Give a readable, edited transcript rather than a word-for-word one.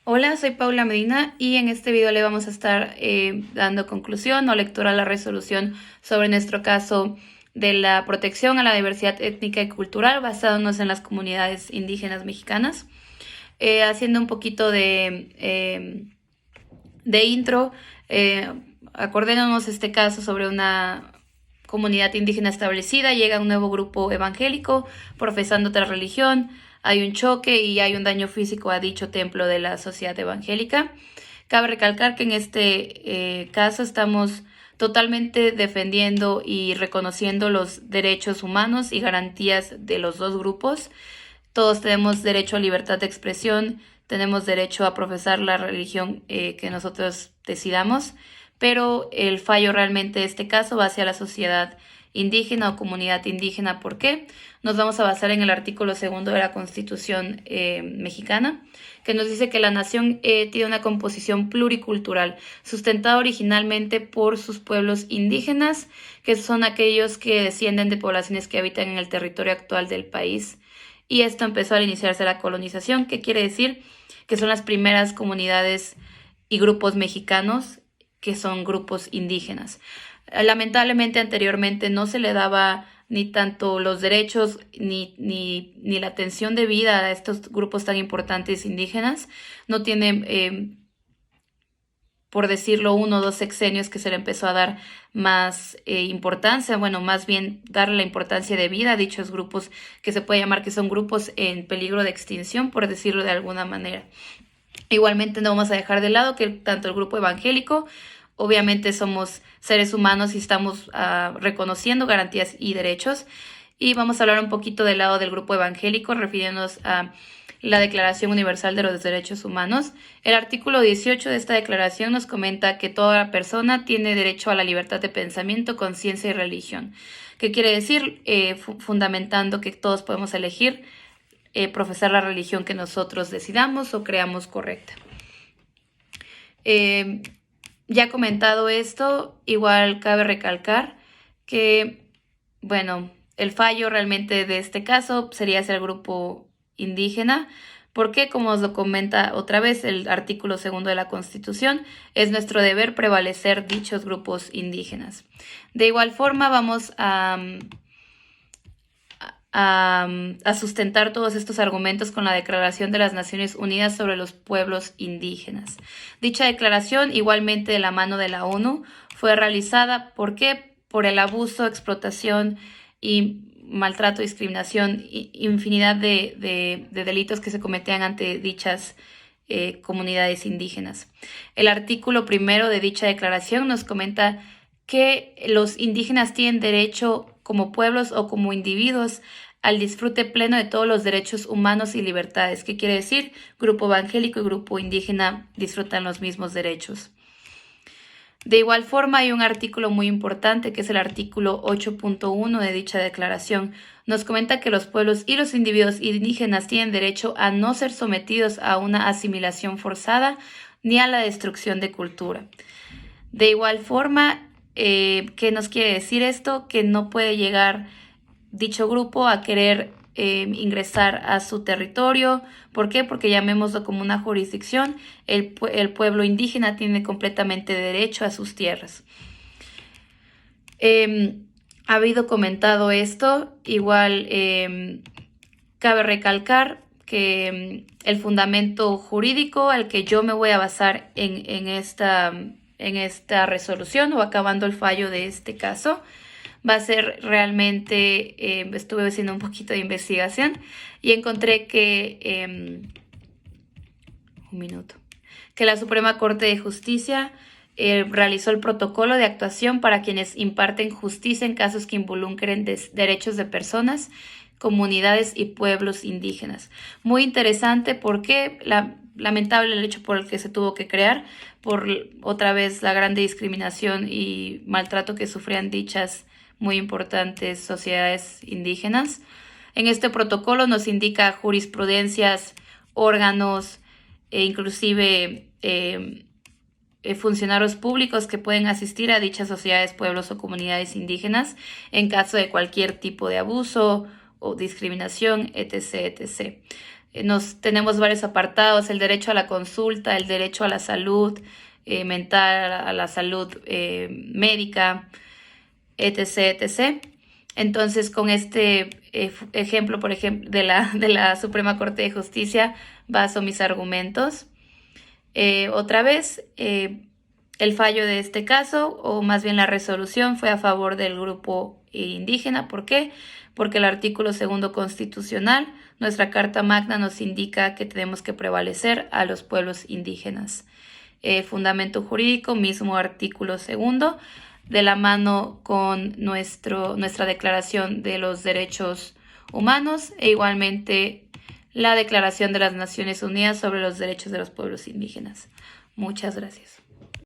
Hola, soy Paula Medina y en este video le vamos a estar dando conclusión o lectura a la resolución sobre nuestro caso de la protección a la diversidad étnica y cultural basándonos en las comunidades indígenas mexicanas. Haciendo un poquito de intro, acordémonos este caso sobre una comunidad indígena establecida, llega un nuevo grupo evangélico profesando otra religión, hay un choque y hay un daño físico a dicho templo de la sociedad evangélica. Cabe recalcar que en este caso estamos totalmente defendiendo y reconociendo los derechos humanos y garantías de los dos grupos. Todos tenemos derecho a libertad de expresión, tenemos derecho a profesar la religión que nosotros decidamos, pero el fallo realmente de este caso va hacia la sociedad indígena o comunidad indígena. ¿Por qué? Nos vamos a basar en el artículo segundo de la Constitución mexicana, que nos dice que la nación tiene una composición pluricultural, sustentada originalmente por sus pueblos indígenas, que son aquellos que descienden de poblaciones que habitan en el territorio actual del país. Y esto empezó al iniciarse la colonización, que quiere decir que son las primeras comunidades y grupos mexicanos que son grupos indígenas. Lamentablemente anteriormente no se le daba ni tanto los derechos ni la atención debida a estos grupos tan importantes indígenas. No tiene, por decirlo, 1 o 2 sexenios que se le empezó a dar más importancia, bueno, más bien darle la importancia de vida a dichos grupos que se puede llamar que son grupos en peligro de extinción, por decirlo de alguna manera. Igualmente no vamos a dejar de lado que tanto el grupo evangélico, obviamente somos seres humanos y estamos reconociendo garantías y derechos, y vamos a hablar un poquito del lado del grupo evangélico refiriéndonos a la Declaración Universal de los Derechos Humanos. El artículo 18 de esta declaración nos comenta que toda persona tiene derecho a la libertad de pensamiento, conciencia y religión. ¿Qué quiere decir? Fundamentando que todos podemos elegir profesar la religión que nosotros decidamos o creamos correcta. Ya comentado esto, igual cabe recalcar que, bueno, el fallo realmente de este caso sería hacia el grupo indígena, porque, como os lo comenta otra vez el artículo segundo de la Constitución, es nuestro deber prevalecer dichos grupos indígenas. De igual forma, vamos a sustentar todos estos argumentos con la Declaración de las Naciones Unidas sobre los Pueblos Indígenas. Dicha declaración, igualmente de la mano de la ONU, fue realizada ¿por qué? Por el abuso, explotación y maltrato, discriminación, infinidad de delitos que se cometían ante dichas comunidades indígenas. El artículo primero de dicha declaración nos comenta que los indígenas tienen derecho como pueblos o como individuos al disfrute pleno de todos los derechos humanos y libertades. ¿Qué quiere decir? Grupo evangélico y grupo indígena disfrutan los mismos derechos. De igual forma, hay un artículo muy importante que es el artículo 8.1 de dicha declaración. Nos comenta que los pueblos y los individuos indígenas tienen derecho a no ser sometidos a una asimilación forzada ni a la destrucción de cultura. De igual forma, ¿qué nos quiere decir esto? Que no puede llegar dicho grupo a querer ingresar a su territorio. ¿Por qué? Porque llamémoslo como una jurisdicción. El pueblo indígena tiene completamente derecho a sus tierras. Habido comentado esto, igual cabe recalcar que el fundamento jurídico al que yo me voy a basar en esta resolución o acabando el fallo de este caso va a ser realmente, estuve haciendo un poquito de investigación y encontré que, que la Suprema Corte de Justicia realizó el protocolo de actuación para quienes imparten justicia en casos que involucren derechos de personas, comunidades y pueblos indígenas. Muy interesante porque lamentable el hecho por el que se tuvo que crear, por otra vez la grande discriminación y maltrato que sufrían dichas muy importantes sociedades indígenas. En este protocolo nos indica jurisprudencias, órganos e inclusive funcionarios públicos que pueden asistir a dichas sociedades, pueblos o comunidades indígenas en caso de cualquier tipo de abuso o discriminación, etc., etc. Tenemos varios apartados: el derecho a la consulta, el derecho a la salud mental, a la salud médica, etc., etc. Entonces, con este ejemplo, por ejemplo, de la Suprema Corte de Justicia, baso mis argumentos. Otra vez, el fallo de este caso, o más bien la resolución, fue a favor del grupo indígena. ¿Por qué? Porque el artículo 2 constitucional, nuestra Carta Magna, nos indica que tenemos que prevalecer a los pueblos indígenas. Fundamento jurídico, mismo artículo 2, de la mano con nuestra Declaración de los Derechos Humanos e igualmente la Declaración de las Naciones Unidas sobre los Derechos de los Pueblos Indígenas. Muchas gracias.